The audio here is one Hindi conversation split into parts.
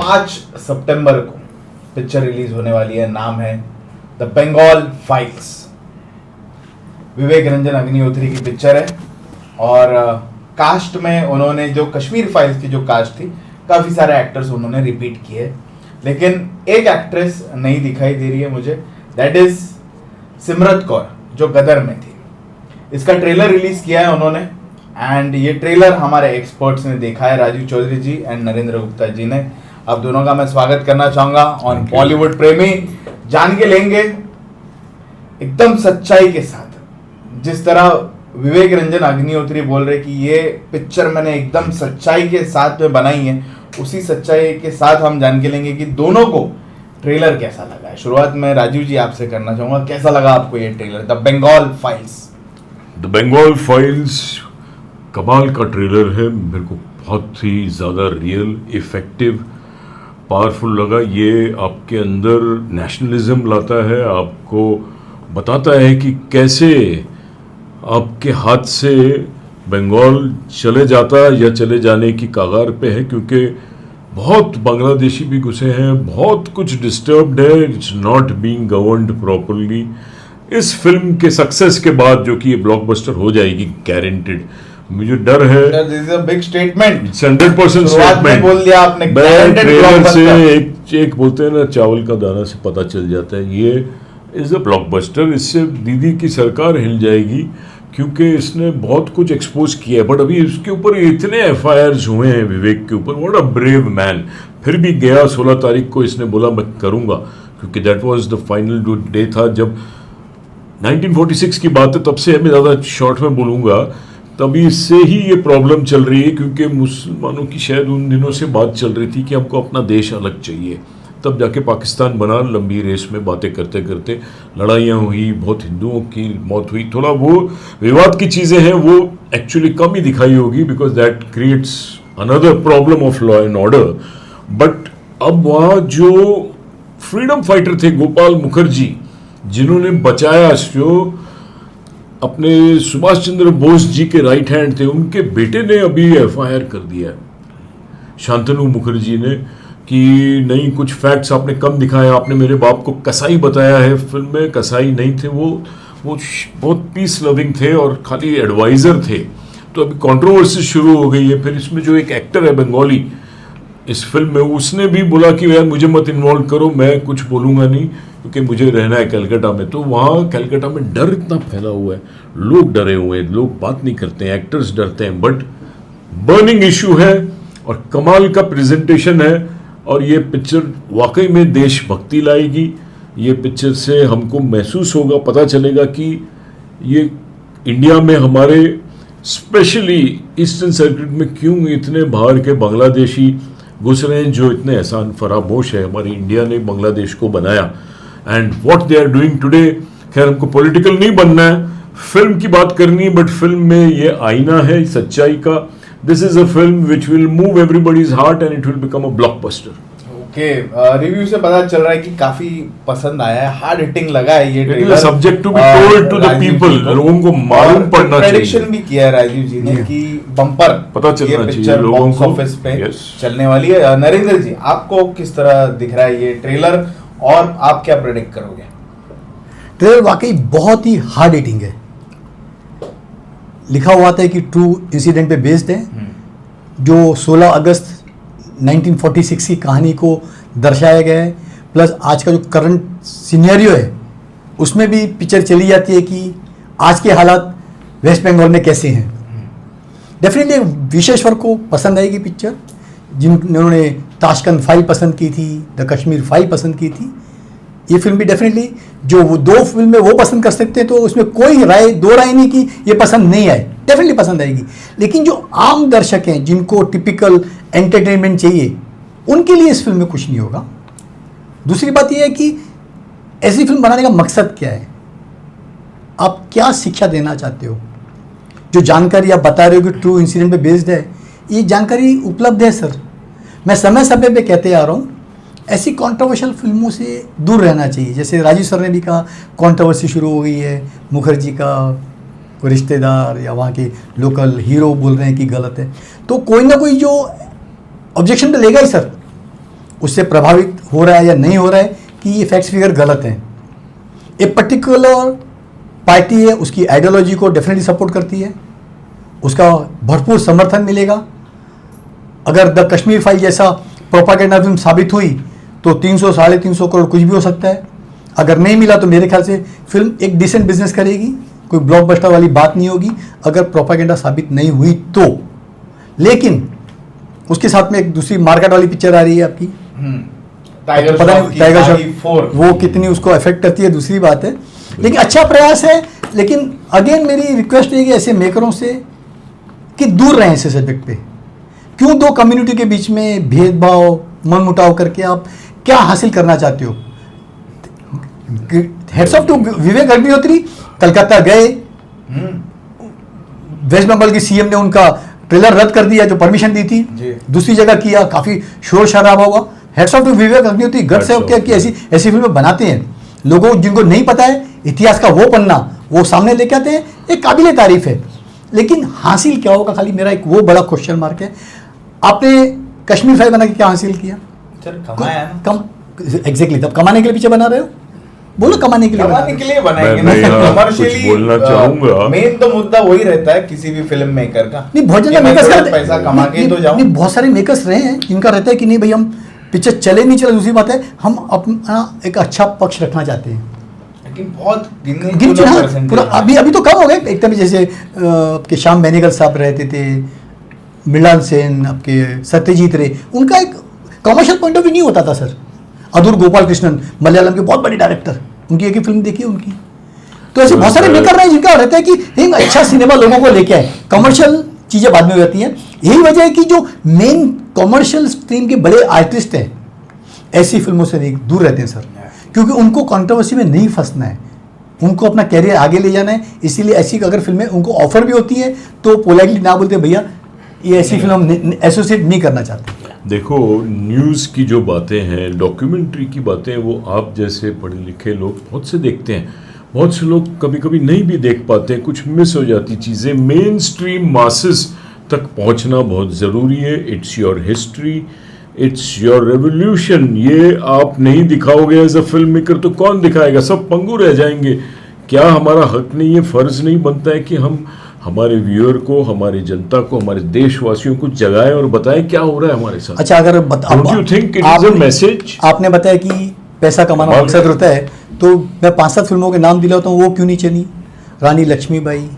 5 सितंबर को पिक्चर रिलीज होने वाली है। नाम है द बंगाल फाइल्स। विवेक रंजन अग्निहोत्री की पिक्चर है और कास्ट में उन्होंने जो कश्मीर फाइल्स की जो कास्ट थी, काफ़ी सारे एक्टर्स उन्होंने रिपीट किए, लेकिन एक एक्ट्रेस नहीं दिखाई दे रही है मुझे, दैट इज सिमरत कौर, जो गदर में थी। इसका ट्रेलर रिलीज किया है उन्होंने एंड ये ट्रेलर हमारे एक्सपर्ट्स ने देखा है, राजीव चौधरी जी एंड नरेंद्र गुप्ता जी ने। अब दोनों का मैं स्वागत करना चाहूंगा ऑन बॉलीवुड प्रेमी। जान के लेंगे एकदम सच्चाई के साथ, जिस तरह विवेक रंजन अग्निहोत्री बोल रहे कि ये पिक्चर मैंने एकदम सच्चाई के साथ में बनाई है, उसी सच्चाई के साथ हम जान के लेंगे कि दोनों को ट्रेलर कैसा लगा है। शुरुआत में राजीव जी आपसे करना चाहूंगा, कैसा लगा आपको ये trailer the Bengal files? The Bengal files कमाल का ट्रेलर है, मेरे को बहुत ही ज़्यादा रियल, इफेक्टिव, पावरफुल लगा। ये आपके अंदर नेशनलिज्म लाता है, आपको बताता है कि कैसे आपके हाथ से बंगाल चले जाता या चले जाने की कगार पे है, क्योंकि बहुत बांग्लादेशी भी घुसे हैं, बहुत कुछ डिस्टर्ब्ड है, it's not being governed properly. इस फिल्म के सक्सेस के बाद जो कि ये ब्लॉकबस्टर हो जाएगी गारंटेड, मुझे डर है। This is a big statement, 100% statement बोल दिया आपने। ट्रेलर से एक बोलते हैं ना, चावल का दाना से पता चल जाता है, ये इज अ ब्लॉकबस्टर। इससे दीदी की सरकार हिल जाएगी, क्योंकि इसने बहुत कुछ एक्सपोज किया है। बट अभी इसके ऊपर इतने FIRs हुए हैं विवेक के ऊपर, व्हाट अ ब्रेव मैन। फिर भी गया 16 तारीख को, इसने बोला मैं करूँगा, क्योंकि that was the final day था। जब 1946 की बात है, तब से मैं ज़्यादा शॉर्ट में बोलूँगा, तभी से ही ये प्रॉब्लम चल रही है, क्योंकि मुसलमानों की शायद उन दिनों से बात चल रही थी कि हमको अपना देश अलग चाहिए। तब जाके पाकिस्तान बना। लंबी रेस में बातें करते करते लड़ाइयाँ हुई, बहुत हिंदुओं की मौत हुई। थोड़ा वो विवाद की चीज़ें हैं, वो एक्चुअली कम ही दिखाई होगी, because that creates another problem of law and order. But अब वहाँ जो फ्रीडम फाइटर थे गोपाल मुखर्जी, जिन्होंने बचाया, जो अपने सुभाष चंद्र बोस जी के राइट हैंड थे, उनके बेटे ने अभी FIR कर दिया, शांतनु मुखर्जी ने, कि नहीं कुछ फैक्ट्स आपने कम दिखाया, आपने मेरे बाप को कसाई बताया है। फिल्म में कसाई नहीं थे वो बहुत पीस लविंग थे और खाली एडवाइज़र थे। तो अभी कंट्रोवर्सी शुरू हो गई है। फिर इसमें जो एक एक्टर है बंगाली इस फिल्म में, उसने भी बोला कि यार मुझे मत इन्वॉल्व करो, मैं कुछ बोलूँगा नहीं, क्योंकि मुझे रहना है कलकत्ता में। तो वहाँ कलकत्ता में डर इतना फैला हुआ है, लोग डरे हुए हैं, लोग बात नहीं करते हैं, एक्टर्स डरते हैं। बट बर्निंग इशू है और कमाल का प्रेजेंटेशन है, और ये पिक्चर वाकई में देशभक्ति लाएगी। ये पिक्चर से हमको महसूस होगा, पता चलेगा कि ये इंडिया में हमारे स्पेशली ईस्टर्न सर्किट में क्यों इतने बाहर के बांग्लादेशी घुस रहे हैं, जो इतने एहसान फरामोश है। हमारी इंडिया ने बांग्लादेश को बनाया and what they are doing today. खैर, हमको पॉलिटिकल नहीं बनना है, फिल्म की बात करनी है, बट फिल्म में ये आईना है सच्चाई का। This is a film which will move everybody's heart and it will become a blockbuster. Okay, review से पता चल रहा है कि काफी पसंद आया है, हार्ड हिटिंग लगा है ये trailer. Subject to be told to the people, लोगों को मालूम पड़ना चाहिए। प्रेडिक्शन भी किया है राजीव जी ने कि बम्पर पता चलना चाहिए लोगों को, ऑफिस पे चलने वाली है। नरेंद्र जी, आपको किस तरह दिख रहा है ये ट्रेलर और आप क्या प्रेडिक्ट करोगे? ट्रेलर वाकई बहुत ही हार्ड हिटिंग है। लिखा हुआ था कि ट्रू इंसिडेंट पे बेस्ड है, जो 16 अगस्त 1946 की कहानी को दर्शाया गया है। प्लस आज का जो करंट सिनेरियो है, उसमें भी पिक्चर चली जाती है कि आज के हालात वेस्ट बंगाल में कैसे हैं। डेफिनेटली विशेश्वर को पसंद आएगी पिक्चर, जिन्होंने ताशकंद फाइल पसंद की थी, द कश्मीर फाइल पसंद की थी। ये फिल्म भी डेफिनेटली, जो वो 2 फिल्में वो पसंद कर सकते हैं, तो उसमें कोई दो राय नहीं कि ये पसंद नहीं आए, डेफिनेटली पसंद आएगी। लेकिन जो आम दर्शक हैं, जिनको टिपिकल एंटरटेनमेंट चाहिए, उनके लिए इस फिल्म में कुछ नहीं होगा। दूसरी बात यह है कि ऐसी फिल्म बनाने का मकसद क्या है, आप क्या शिक्षा देना चाहते हो। जो जानकारी आप बता रहे हो कि ट्रू इंसिडेंट पे बेस्ड है, ये जानकारी उपलब्ध है सर। मैं समय समय पे कहते आ रहा हूँ, ऐसी कंट्रोवर्शियल फिल्मों से दूर रहना चाहिए। जैसे राजीव सर ने भी कहा, कंट्रोवर्सी शुरू हो गई है, मुखर्जी का कोई रिश्तेदार या वहाँ के लोकल हीरो बोल रहे हैं कि गलत है, तो कोई ना कोई जो ऑब्जेक्शन तो लेगा ही सर। उससे प्रभावित हो रहा है या नहीं हो रहा है कि ये फैक्ट्स फिगर गलत हैं। एक पर्टिकुलर पार्टी है, उसकी आइडियोलॉजी को डेफिनेटली सपोर्ट करती है, उसका भरपूर समर्थन मिलेगा। अगर द कश्मीर फाइल जैसा प्रोपागेंडा फिल्म साबित हुई तो 300 साढ़े 300 करोड़ कुछ भी हो सकता है। अगर नहीं मिला तो मेरे ख्याल से फिल्म एक डिसेंट बिजनेस करेगी, कोई ब्लॉकबस्टर वाली बात नहीं होगी अगर प्रोपागेंडा साबित नहीं हुई तो। लेकिन उसके साथ में एक दूसरी मार्केट वाली पिक्चर आ रही है आपकी, टाइगर पता श्रॉफ नहीं की टाइगर सारी श्रॉफ, फोर। वो कितनी उसको अफेक्ट करती है दूसरी बात है, लेकिन अच्छा प्रयास है। लेकिन अगेन मेरी रिक्वेस्ट है कि ऐसे मेकरों से कि दूर रहें ऐसे सब्जेक्ट पे। क्यों दो कम्युनिटी के बीच में भेदभाव मनमुटाव करके आप क्या हासिल करना चाहते हो? Heads of to Vivek Agnihotri, Calcutta गए, वेस्ट बंगाल की सीएम ने उनका ट्रेलर रद्द कर दिया जो परमिशन दी थी, दूसरी जगह किया, काफी शोर शराबा हुआ। Heads of to Vivek Agnihotri, गट से क्या कि ऐसी ऐसी फिल्में बनाते हैं। लोगों जिनको नहीं पता है इतिहास का वो पन्ना वो सामने लेके आते हैं, एक काबिले तारीफ है। लेकिन हासिल क्या होगा, खाली मेरा एक वो बड़ा क्वेश्चन मार्क है। आपने कश्मीर फाइल बना के क्या हासिल किया? एग्जैक्टली, तब कमाने के लिए पीछे बना रहे हो? बोलो कमाने के लिए बनाएंगे मैं ना, यहाँ कमर्शियली कुछ बोलना चाहूंगा। मेन तो मुद्दा वही रहता है किसी भी फिल्म मेकर का। नहीं, बहुत कि ज्यादा मैं मेकर्स थोड़ा पैसा कमा के तो जाऊं। नहीं, बहुत सारे मेकर्स रहे हैं जिनका रहता है कि नहीं भाई हम पिक्चर चले नहीं चले दूसरी बात है, हम अपना एक अच्छा पक्ष रखना चाहते हैं। लेकिन बहुत गिन चुना पूरा अभी तो कम हो गए। एक तरह जैसे आपके श्याम बेनेगल साहब रहते थे, मृणाल सेन, आपके सत्यजीत रे, उनका एक कमर्शियल पॉइंट ऑफ व्यू नहीं होता था सर। अदूर गोपाल कृष्णन मलयालम के बहुत बड़े डायरेक्टर, उनकी एक ही फिल्म देखी उनकी। तो ऐसे बहुत सारे मेकर रहे हैं जिनका रहता है कि एक अच्छा सिनेमा लोगों को लेके आए, कमर्शियल चीजें बाद में हो जाती हैं। यही वजह है कि जो मेन कमर्शियल स्ट्रीम के बड़े आर्टिस्ट हैं ऐसी फिल्मों से दूर रहते हैं सर, क्योंकि उनको कंट्रोवर्सी में नहीं फंसना है, उनको अपना कैरियर आगे ले जाना है। इसीलिए ऐसी अगर फिल्में उनको ऑफर भी होती है तो पोलाइटली ना बोलते भैया ये ऐसी फिल्म हम एसोसिएट नहीं करना चाहते। देखो, न्यूज़ की जो बातें हैं, डॉक्यूमेंट्री की बातें, वो आप जैसे पढ़े लिखे लोग बहुत से देखते हैं। बहुत से लोग कभी कभी नहीं भी देख पाते हैं, कुछ मिस हो जाती चीज़ें। मेन स्ट्रीम मासेस तक पहुंचना बहुत ज़रूरी है। It's your history, it's your revolution. ये आप नहीं दिखाओगे एज अ फिल्म मेकर तो कौन दिखाएगा? सब पंगु रह जाएंगे। क्या हमारा हक नहीं है, फ़र्ज नहीं बनता है कि हम हमारे व्यूअर को, हमारी जनता को, हमारे देशवासियों को जगाएं और बताएं क्या हो रहा है हमारे साथ? अच्छा, अगर Don't you think it is a message? आपने बताया कि पैसा कमाना मकसद होता है, तो मैं 5-7 फिल्मों के नाम दिलाता हूँ, वो क्यों नहीं चली? रानी लक्ष्मीबाई,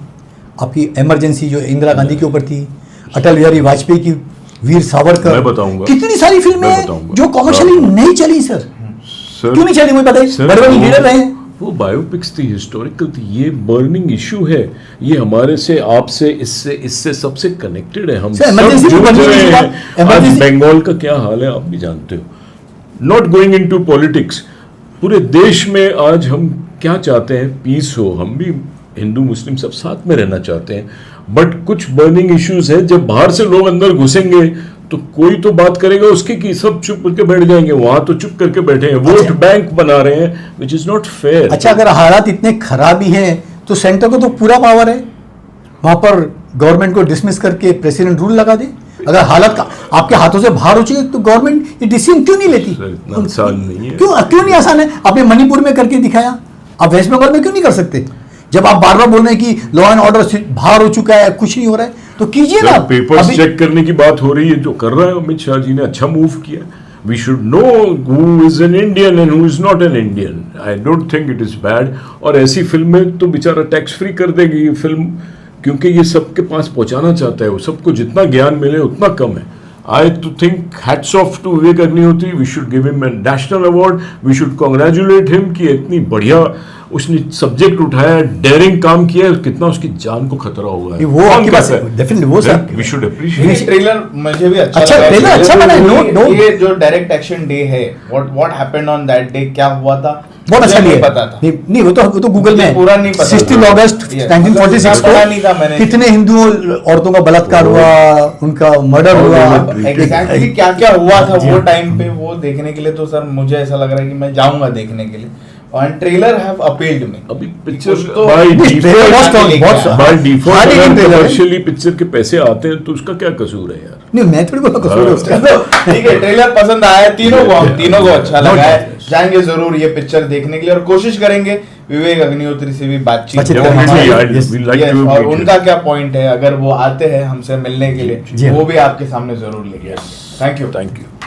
आपकी इमरजेंसी जो इंदिरा गांधी के ऊपर थी, अटल बिहारी वाजपेयी की वीर सावरकर, मैं बताऊंगा, कितनी सारी फिल्में जो कॉमर्शियली नहीं चली सर। क्यों नहीं चली मुझे बताइए, बड़े बड़े लीडर रहे हैं। वो बायोपिक्स थी, हिस्टोरिकल थी। ये बर्निंग इशू है, ये हमारे से, आपसे, इससे सबसे कनेक्टेड है। हम सब जुड़ रहे हैं। आज बंगाल का क्या हाल है आप भी जानते हो। नॉट गोइंग इनटू पॉलिटिक्स, पूरे देश में आज हम क्या चाहते हैं? पीस हो। हम भी हिंदू मुस्लिम सब साथ में रहना चाहते हैं, बट कुछ बर्निंग इश्यूज है। जब बाहर से लोग अंदर घुसेंगे तो कोई तो बात करेगा उसकी, कि सब चुप करके बैठ जाएंगे। वहां तो चुप करके बैठे हैं, वोट बैंक बना रहे हैं, विच इज नॉट फेयर। अच्छा, अगर हालात इतने खराब ही हैं तो सेंटर को तो पूरा पावर है, वहां पर गवर्नमेंट को डिसमिस करके प्रेसिडेंट रूल लगा दे। अगर हालत का आपके हाथों से बाहर हो चुकी तो गवर्नमेंट ये डिसीजन क्यों नहीं लेती? इतना आसान नहीं है। क्यों नहीं आसान है? आपने मणिपुर में करके दिखाया, आप वेस्ट बंगाल में क्यों नहीं कर सकते? जब आप बार बार बोल रहे हैं कि लॉ एंड ऑर्डर बाहर हो चुका है, कुछ नहीं हो रहा है, तो कीजिए ना। पेपर्स चेक करने की बात हो रही है, जो कर रहा है अमित शाह जी ने अच्छा मूव किया। We should know who is an Indian and who is not an Indian. I don't think it is bad. और ऐसी फिल्में तो बेचारा टैक्स फ्री कर देगी ये फिल्म, क्योंकि ये सबके पास पहुंचाना चाहता है। वो सबको जितना ज्ञान मिले उतना कम है। I to think hats off to Vivek Agnihotri. We should give him a national award. We should congratulate him कि इतनी बढ़िया उसने सब्जेक्ट उठाया, डेयरिंग काम किया है, कितना उसकी जान को खतरा हुआ है। वो आपके पास डेफिनेटली वो sir we should appreciate. Trailer मुझे भी अच्छा ट्रेलर अच्छा बना है। नो ये जो डायरेक्ट एक्शन डे है, what happened on that day, क्या हुआ था बहुत अच्छा नहीं नहीं पता था। नहीं, वो तो गूगल में पूरा नहीं पता। 16 अगस्त 1946 को कितने हिंदू औरतों का बलात्कार हुआ, उनका मर्डर हुआ, एग्जैक्टली क्या क्या हुआ था वो टाइम पे, वो देखने के लिए तो सर मुझे ऐसा लग रहा है कि मैं जाऊंगा देखने के लिए। और ट्रेलर हैव अपील्ड मी। अभी पिक्चर तो बाय डिफॉल्ट बहुत कमर्शियली पिक्चर के पैसे आते हैं तो उसका क्या कसूर है यार? नहीं मैं थोड़ी बोला कसूर है उसका। चलो ठीक है, ट्रेलर पसंद आया है तीनों को, हम तीनों को अच्छा No लगा है। doubt. जाएंगे जरूर ये पिक्चर देखने के लिए और कोशिश करेंगे विवेक अग्निहोत्री से भी बातचीत बातचीत हो। करेंगे, हमारी- हाँ, yes, we'd like Yes, to और meet उनका you. क्या पॉइंट है, अगर वो आते हैं हमसे मिलने के जी लिए हाँ। वो भी आपके सामने जरूर लेंगे। Thank you. Thank you.